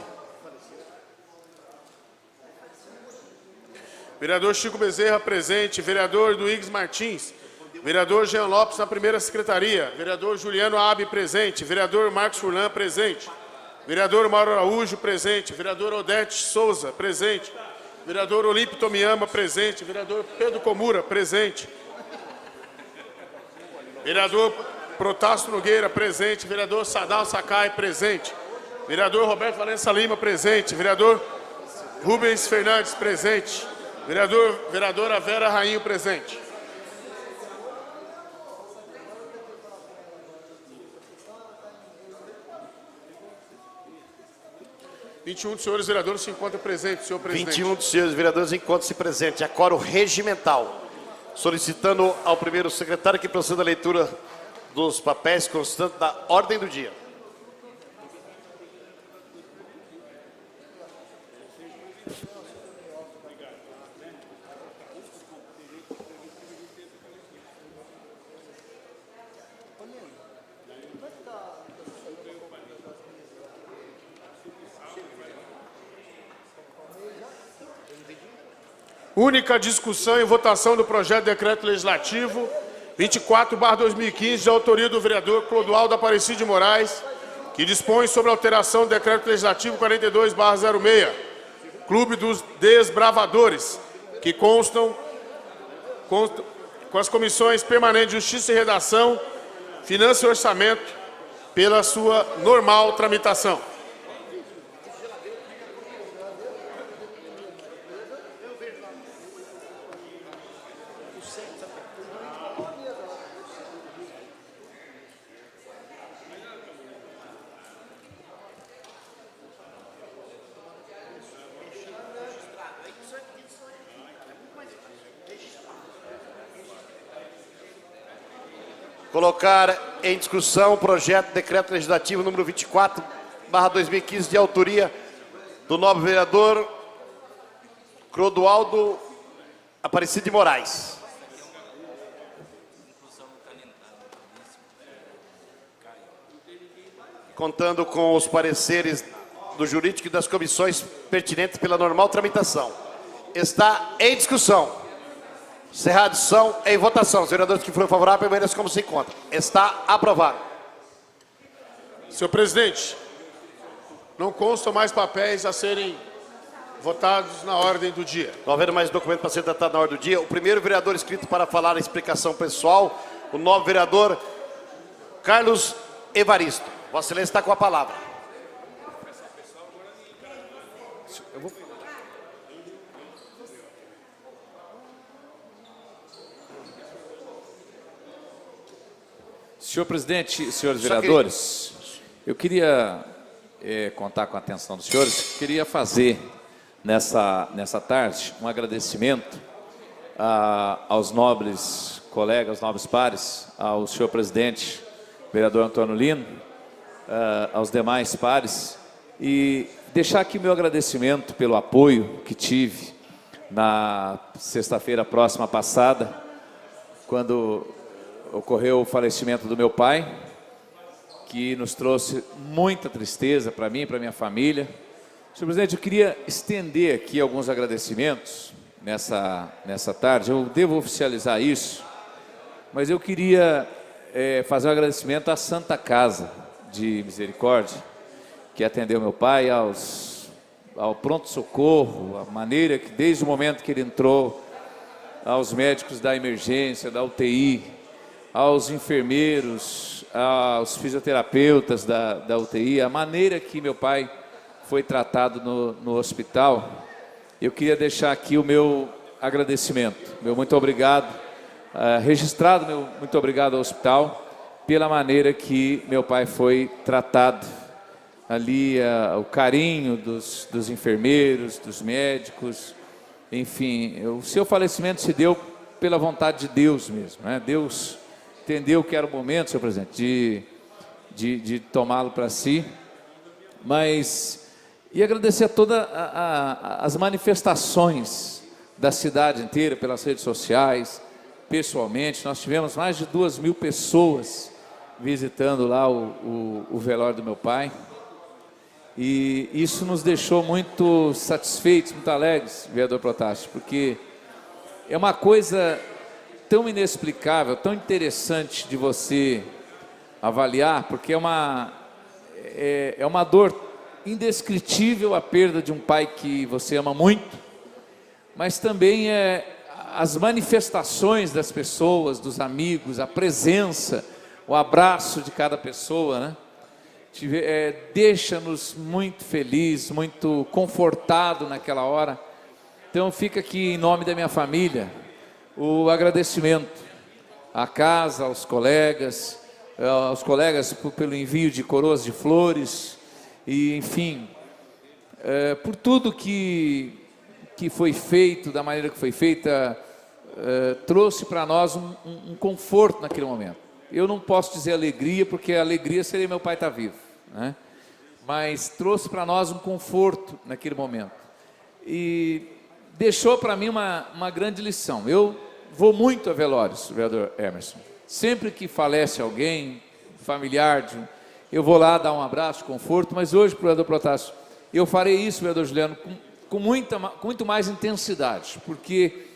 Vereador Chico Bezerra, presente. Vereador Duígues Martins. Vereador Jean Lopes, na primeira secretaria. Vereador Juliano Abe, presente. Vereador Marcos Furlan, presente. Vereador Mauro Araújo, presente. Vereador Odete Souza, presente. Vereador Olímpio Tomiyama, presente. Vereador Pedro Comura, presente. Vereador Protássio Nogueira, presente. Vereador Sadal Sakai, presente. Vereador Roberto Valença Lima, presente. Vereador Rubens Fernandes, presente. Vereadora Vera Rainho, presente. (21) dos senhores vereadores se encontram presentes, senhor presidente. 21 dos senhores vereadores encontram-se presentes. Acoro regimental. Solicitando ao primeiro secretário que proceda a leitura dos papéis constantes da ordem do dia. Única discussão e votação do projeto de decreto legislativo 24/2015, de autoria do vereador Clodoaldo Aparecido de Moraes, que dispõe sobre a alteração do decreto legislativo 42/06, Clube dos Desbravadores, que constam com as comissões permanentes de Justiça e Redação, Finanças e Orçamento, pela sua normal tramitação. Colocar em discussão o projeto de decreto legislativo número 24/2015, de autoria do nobre vereador Clodoaldo Aparecido de Moraes. Contando com os pareceres do jurídico e das comissões pertinentes pela normal tramitação. Está em discussão. Encerrada a discussão, em votação. Os vereadores que foram favoráveis permaneçam como se encontram. Está aprovado. Senhor presidente, não constam mais papéis a serem votados na ordem do dia. Não havendo mais documento para ser tratado na ordem do dia, o primeiro vereador inscrito para falar a explicação pessoal, o novo vereador Carlos Evaristo. Vossa Excelência está com a palavra. Senhor presidente, senhores vereadores, eu queria contar com a atenção dos senhores, queria fazer nessa tarde um agradecimento aos nobres colegas, nobres pares, ao senhor presidente, vereador Antônio Lino, aos demais pares, e deixar aqui meu agradecimento pelo apoio que tive na sexta-feira próxima passada, quando ocorreu o falecimento do meu pai, que nos trouxe muita tristeza para mim e para minha família. Senhor presidente, eu queria estender aqui alguns agradecimentos nessa tarde. Eu devo oficializar isso, mas eu queria fazer um agradecimento à Santa Casa de Misericórdia, que atendeu meu pai, ao pronto-socorro, a maneira que desde o momento que ele entrou, aos médicos da emergência, da UTI, aos enfermeiros, aos fisioterapeutas da UTI, a maneira que meu pai foi tratado no hospital. Eu queria deixar aqui o meu agradecimento, meu muito obrigado, registrado meu muito obrigado ao hospital, pela maneira que meu pai foi tratado. Ali o carinho dos enfermeiros, dos médicos, enfim, o seu falecimento se deu pela vontade de Deus mesmo, né? Deus entendeu que era o momento, senhor presidente, de tomá-lo para si, e agradecer a todas as manifestações da cidade inteira, pelas redes sociais, pessoalmente. Nós tivemos mais de 2.000 pessoas visitando lá o velório do meu pai. E isso nos deixou muito satisfeitos, muito alegres, vereador Protásio, porque é uma coisa tão inexplicável, tão interessante de você avaliar, porque é uma dor indescritível a perda de um pai que você ama muito, mas também as manifestações das pessoas, dos amigos, a presença, o abraço de cada pessoa, né? Deixa-nos muito felizes, muito confortado naquela hora. Então fica aqui em nome da minha família o agradecimento à casa, aos colegas pelo envio de coroas de flores e enfim, por tudo que foi feito, da maneira que foi feita, trouxe para nós um conforto naquele momento. Eu não posso dizer alegria, porque a alegria seria meu pai estar vivo, né? Mas trouxe para nós um conforto naquele momento. E deixou para mim uma grande lição. Eu vou muito a velórios, vereador Emerson. Sempre que falece alguém, familiar, eu vou lá dar um abraço, conforto, mas hoje, vereador Protásio, eu farei isso, vereador Juliano, com muito mais intensidade, porque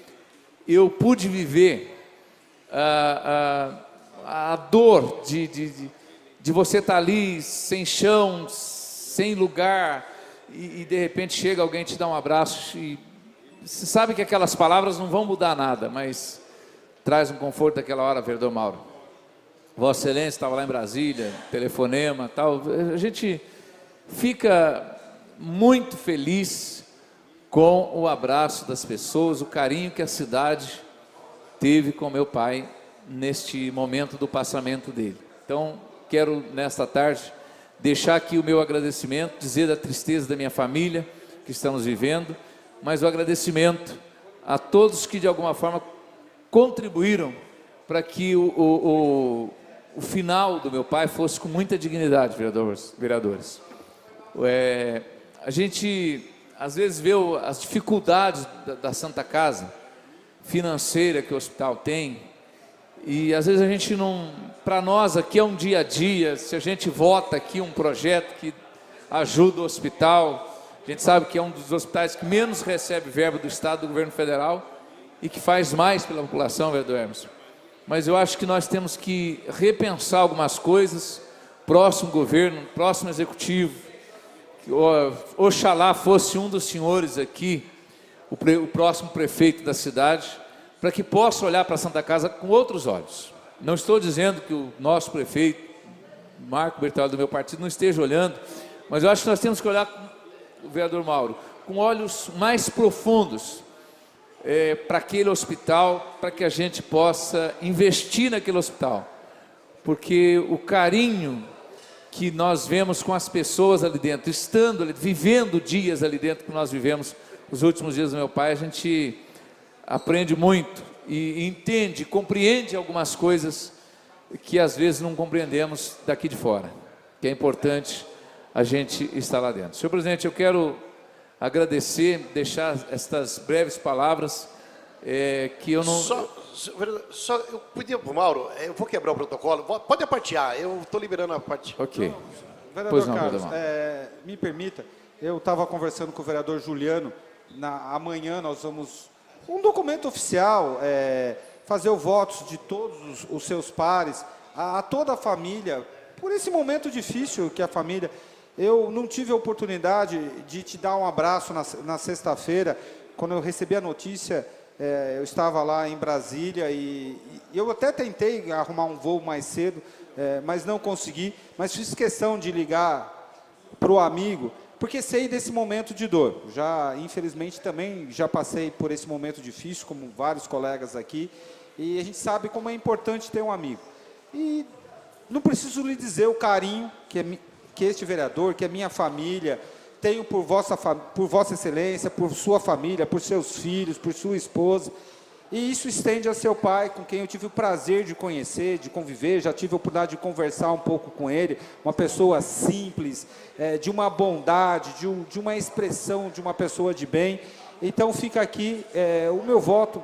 eu pude viver a dor de você estar ali sem chão, sem lugar, e de repente chega alguém te dá um abraço, e você sabe que aquelas palavras não vão mudar nada, mas traz um conforto daquela hora, vereador Mauro. Vossa Excelência estava lá em Brasília, telefonema, tal. A gente fica muito feliz com o abraço das pessoas, o carinho que a cidade teve com meu pai neste momento do passamento dele. Então, quero nesta tarde deixar aqui o meu agradecimento, dizer da tristeza da minha família que estamos vivendo, mas o agradecimento a todos que de alguma forma contribuíram para que o final do meu pai fosse com muita dignidade, vereadores. A gente às vezes vê as dificuldades da Santa Casa financeira que o hospital tem, e às vezes a gente não, para nós aqui é um dia a dia, se a gente vota aqui um projeto que ajuda o hospital, a gente sabe que é um dos hospitais que menos recebe verba do Estado, do governo federal, e que faz mais pela população, vereador Emerson. Mas eu acho que nós temos que repensar algumas coisas, próximo governo, próximo executivo, que oxalá fosse um dos senhores aqui, o próximo prefeito da cidade, para que possa olhar para a Santa Casa com outros olhos. Não estou dizendo que o nosso prefeito, Marco Bertoldo, do meu partido, não esteja olhando, mas eu acho que nós temos que olhar, o vereador Mauro, com olhos mais profundos, para aquele hospital, para que a gente possa investir naquele hospital, porque o carinho que nós vemos com as pessoas ali dentro, estando ali, vivendo dias ali dentro que nós vivemos os últimos dias do meu pai, a gente aprende muito e entende, compreende algumas coisas que às vezes não compreendemos daqui de fora, que é importante a gente estar lá dentro. Senhor presidente, eu quero agradecer, deixar estas breves palavras, que eu não... Eu podia, Mauro, eu vou quebrar o protocolo, pode apartear, eu estou liberando a parte. Ok. Vereador Carlos, me permita, eu estava conversando com o vereador Juliano, amanhã nós vamos, um documento oficial, fazer o voto de todos os seus pares, a toda a família, por esse momento difícil que a família... Eu não tive a oportunidade de te dar um abraço na sexta-feira, quando eu recebi a notícia, eu estava lá em Brasília e eu até tentei arrumar um voo mais cedo, mas não consegui, mas fiz questão de ligar para o amigo, porque sei desse momento de dor. Infelizmente, também já passei por esse momento difícil, como vários colegas aqui, e a gente sabe como é importante ter um amigo. E não preciso lhe dizer o carinho que este vereador, que a minha família, tenho por Vossa Excelência, por sua família, por seus filhos, por sua esposa, e isso estende a seu pai, com quem eu tive o prazer de conhecer, de conviver, já tive a oportunidade de conversar um pouco com ele, uma pessoa simples, de uma bondade, de uma expressão, de uma pessoa de bem. Então fica aqui o meu voto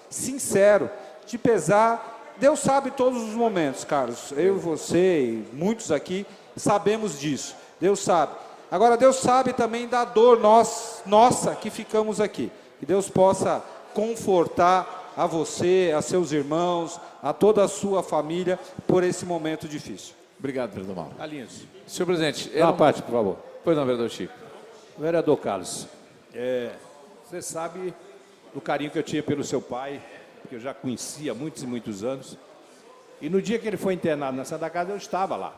sincero, de pesar, Deus sabe todos os momentos, Carlos. Eu e você e muitos aqui sabemos disso. Deus sabe. Agora, Deus sabe também da dor nossa que ficamos aqui. Que Deus possa confortar a você, a seus irmãos, a toda a sua família por esse momento difícil. Obrigado, vereador Mauro. Alinhos. Senhor presidente, Dá uma parte, por favor. Pois não, vereador Chico. Vereador Carlos, você sabe do carinho que eu tinha pelo seu pai, que eu já conhecia há muitos e muitos anos. E no dia que ele foi internado na Santa Casa, eu estava lá.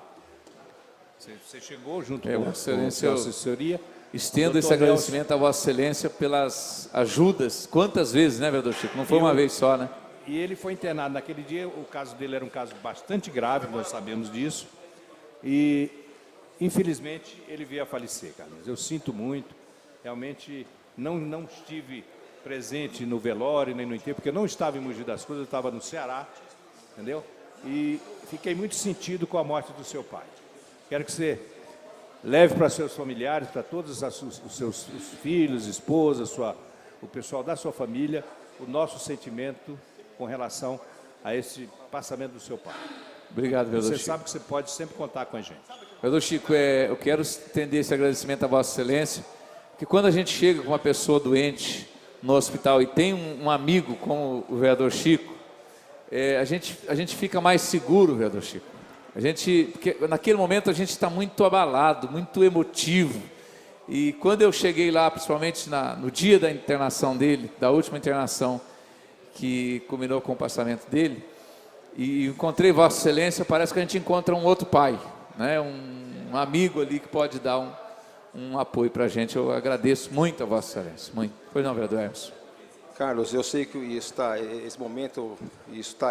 Você chegou junto com a assessoria. Estendo esse agradecimento a Vossa Excelência pelas ajudas. Quantas vezes, né, vereador Chico? Não foi uma vez só, né? E ele foi internado naquele dia. O caso dele era um caso bastante grave, nós sabemos disso. E, infelizmente, ele veio a falecer, Carlos. Eu sinto muito. Realmente, não estive presente no velório, nem no enterro, porque eu não estava em Mogi das Cruzes, eu estava no Ceará, entendeu? E fiquei muito sentido com a morte do seu pai. Quero que você leve para seus familiares, para todos os seus filhos, esposa, o pessoal da sua família, o nosso sentimento com relação a esse passamento do seu pai. Obrigado, vereador Você Chico. sabe que você pode sempre contar com a gente. Vereador Chico, eu quero estender esse agradecimento a Vossa Excelência, que quando a gente chega com uma pessoa doente no hospital e tem um amigo como o vereador Chico, a gente fica mais seguro, vereador Chico. Porque naquele momento a gente está muito abalado, muito emotivo. E quando eu cheguei lá, principalmente no dia da internação dele, da última internação, que culminou com o passamento dele, e encontrei Vossa Excelência, parece que a gente encontra um outro pai, né? Um amigo ali que pode dar um apoio para a gente. Eu agradeço muito a Vossa Excelência, muito. Pois não, vereador Emerson? Carlos, eu sei que esse momento,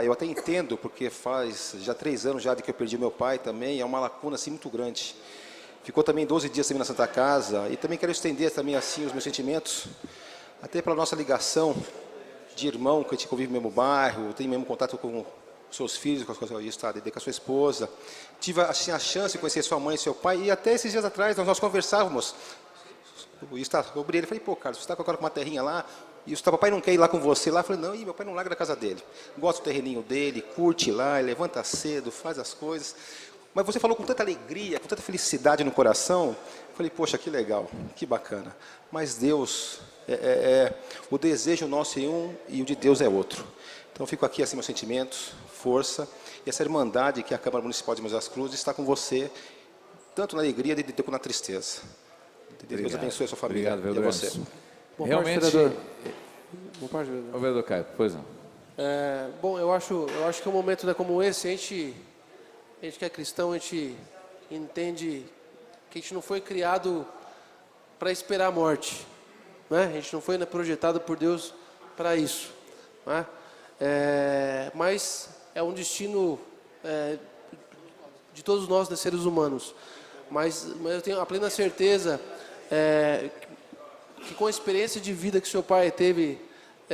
eu até entendo, porque faz já 3 anos já de que eu perdi meu pai também, é uma lacuna assim muito grande. Ficou também 12 dias também na Santa Casa, e também quero estender também assim os meus sentimentos, até pela nossa ligação de irmão, que a gente convive no mesmo bairro, tem mesmo contato com seus filhos, com a sua esposa. Tive assim, a chance de conhecer sua mãe e seu pai, e até esses dias atrás nós conversávamos. Eu brilhei, falei, pô, Carlos, você está com uma terrinha lá, e o papai não quer ir lá com você lá. Eu falei, não, meu pai não larga da casa dele. Gosta do terreninho dele, curte lá, ele levanta cedo, faz as coisas. Mas você falou com tanta alegria, com tanta felicidade no coração. Eu falei, poxa, que legal, que bacana. Mas Deus, o desejo nosso é um e o de Deus é outro. Então fico aqui assim meus sentimentos, força. E essa irmandade que a Câmara Municipal de Mogi das Cruzes está com você, tanto na alegria quanto na tristeza. Deus abençoe a sua família. Obrigado, vereador e a você. Emerson. Bom, Realmente, vereador. O vereador Caio, pois não. Bom, eu acho que um momento, né, como esse, a gente que é cristão, a gente entende que a gente não foi criado para esperar a morte, né? A gente não foi projetado por Deus para isso, né? Mas é um destino de todos nós, né, seres humanos. Mas eu tenho a plena certeza que com a experiência de vida que seu pai teve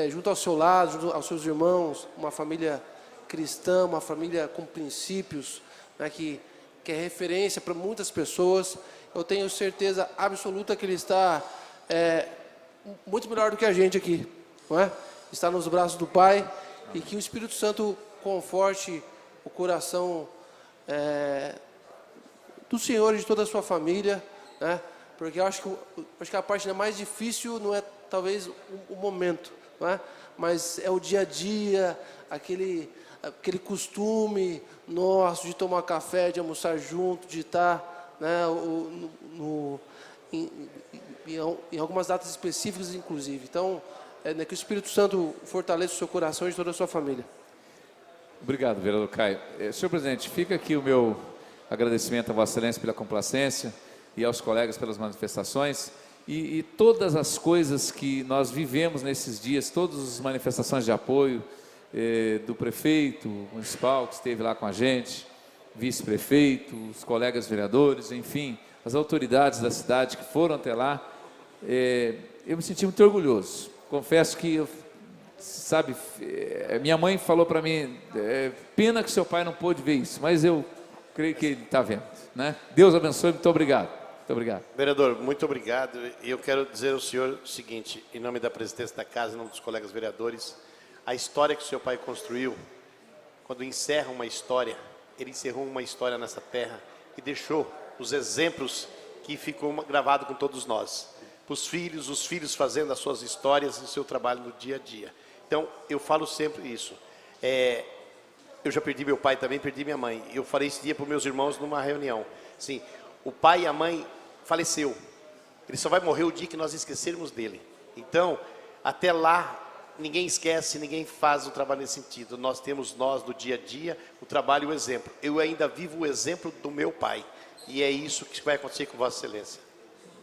junto ao seu lado, junto aos seus irmãos, uma família cristã, uma família com princípios, né, que é referência para muitas pessoas, eu tenho certeza absoluta que ele está muito melhor do que a gente aqui, não é? Está nos braços do Pai, e que o Espírito Santo conforte o coração do Senhor e de toda a sua família, né? Porque eu acho que a parte mais difícil não é talvez o momento, não é? Mas é o dia a dia, aquele costume nosso de tomar café, de almoçar junto, de estar, né, em algumas datas específicas, inclusive. Então, que o Espírito Santo fortaleça o seu coração e de toda a sua família. Obrigado, vereador Caio. Senhor presidente, fica aqui o meu agradecimento a Vossa Excelência pela complacência e aos colegas pelas manifestações e todas as coisas que nós vivemos nesses dias, todas as manifestações de apoio do prefeito municipal que esteve lá com a gente, vice-prefeito, os colegas vereadores, enfim, as autoridades da cidade que foram até lá. Eu me senti muito orgulhoso. Confesso que, minha mãe falou para mim, pena que seu pai não pôde ver isso, mas eu creio que ele está vendo, né? Deus abençoe, muito obrigado. Muito obrigado. Vereador, muito obrigado. E eu quero dizer ao senhor o seguinte, em nome da presidência da casa, em nome dos colegas vereadores, a história que o seu pai construiu quando encerra uma história, ele encerrou uma história nessa terra e deixou os exemplos que ficou gravado com todos nós. Os filhos fazendo as suas histórias, o seu trabalho no dia a dia. Então, eu falo sempre isso. Eu já perdi meu pai também, perdi minha mãe. Eu falei esse dia para os meus irmãos numa reunião. Assim, o pai e a mãe faleceu. Ele só vai morrer o dia que nós esquecermos dele. Então, até lá, ninguém esquece, ninguém faz o trabalho nesse sentido. Nós temos, do dia a dia, o trabalho e o exemplo. Eu ainda vivo o exemplo do meu pai. E é isso que vai acontecer com Vossa Excelência.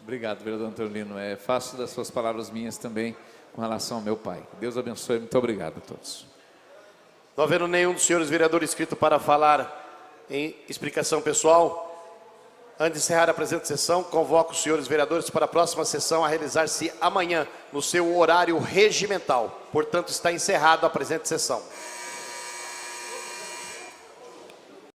Obrigado, vereador Antonino. Faço das suas palavras minhas também com relação ao meu pai. Deus abençoe. Muito obrigado a todos. Não havendo nenhum dos senhores vereadores inscrito para falar em explicação pessoal, antes de encerrar a presente sessão, convoco os senhores vereadores para a próxima sessão a realizar-se amanhã, no seu horário regimental. Portanto, está encerrada a presente sessão.